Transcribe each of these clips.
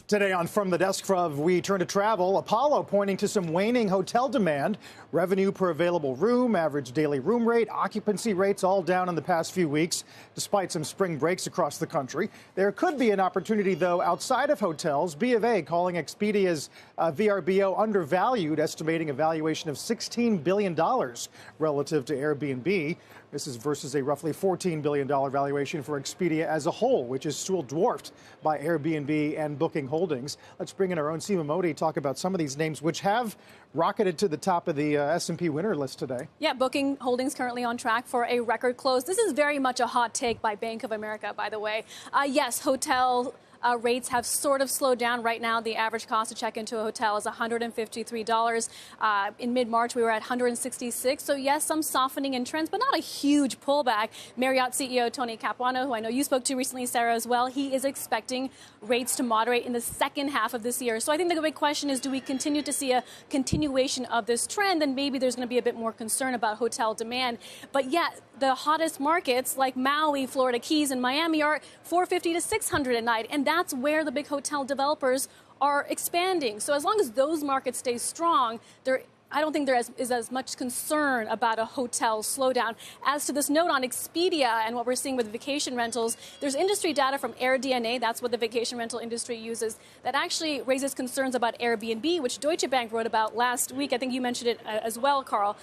Today on From the Desk, we turn to travel. Apollo pointing to some waning hotel demand. Revenue per available room, average daily room rate, occupancy rates all down in the past few weeks, despite some spring breaks across the country. There could be an opportunity, though, outside of hotels. B of A calling Expedia's VRBO undervalued, estimating a valuation of $16 billion relative to Airbnb. This is versus a roughly $14 billion valuation for Expedia as a whole, which is still dwarfed by Airbnb and Booking Holdings. Let's bring in our own Seema Modi, talk about some of these names which have rocketed to the top of the S&P winner list today. Yeah, Booking Holdings currently on track for a record close. This is very much a hot take by Bank of America, by the way. Yes, hotel rates have sort of slowed down. Right now, the average cost to check into a hotel is $153. In mid-March, we were at $166. So, yes, some softening in trends, but not a huge pullback. Marriott CEO Tony Capuano, who I know you spoke to recently, Sarah, as well, he is expecting rates to moderate in the second half of this year. So I think the big question is, do we continue to see a continuation of this trend? And maybe there's going to be a bit more concern about hotel demand. But yet, the hottest markets like Maui, Florida Keys, and Miami are $450 to $600 a night. And that's where the big hotel developers are expanding. So as long as those markets stay strong, I don't think there is as much concern about a hotel slowdown. As to this note on Expedia and what we're seeing with vacation rentals, there's industry data from AirDNA, that's what the vacation rental industry uses, that actually raises concerns about Airbnb, which Deutsche Bank wrote about last week. I think you mentioned it as well, Carl.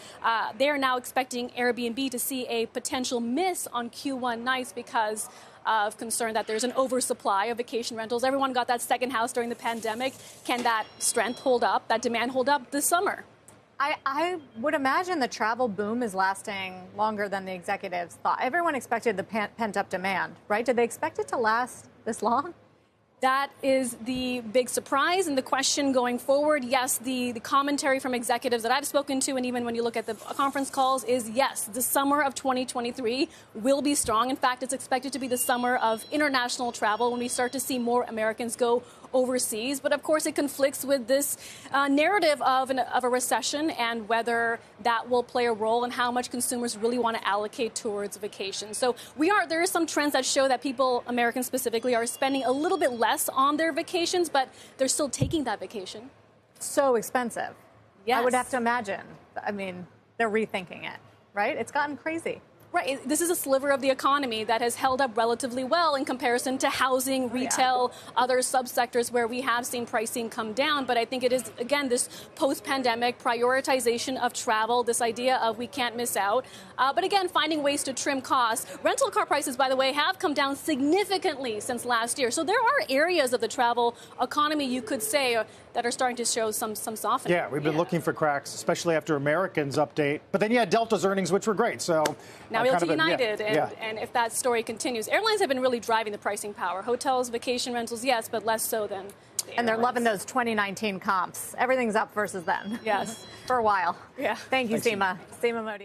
They're now expecting Airbnb to see a potential miss on Q1 nights because of concern that there's an oversupply of vacation rentals. Everyone got that second house during the pandemic. Can that strength hold up, that demand hold up this summer? I would imagine the travel boom is lasting longer than the executives thought. Everyone expected the pent-up demand, right? Did they expect it to last this long? That is the big surprise and the question going forward. Yes, the commentary from executives that I've spoken to, and even when you look at the conference calls, is yes, the summer of 2023 will be strong. In fact, it's expected to be the summer of international travel when we start to see more Americans go overseas. But of course, it conflicts with this narrative of a recession and whether that will play a role in how much consumers really want to allocate towards vacation. So there are some trends that show that people, Americans specifically, are spending a little bit less on their vacations, but they're still taking that vacation. So expensive. Yes. I would have to imagine. I mean, they're rethinking it, right? It's gotten crazy. Right. This is a sliver of the economy that has held up relatively well in comparison to housing, retail, other subsectors where we have seen pricing come down. But I think it is, again, this post-pandemic prioritization of travel, this idea of we can't miss out. But again, finding ways to trim costs. Rental car prices, by the way, have come down significantly since last year. So there are areas of the travel economy, you could say, that are starting to show some softening. Yeah, we've been looking for cracks, especially after Americans update. But then you had Delta's earnings, which were great. So now we'll to United, and if that story continues, airlines have been really driving the pricing power. Hotels, vacation rentals, yes, but less so than the And they're loving those 2019 comps. Everything's up versus then. Yes. For a while. Yeah. Thank you, Seema. Seema Modi.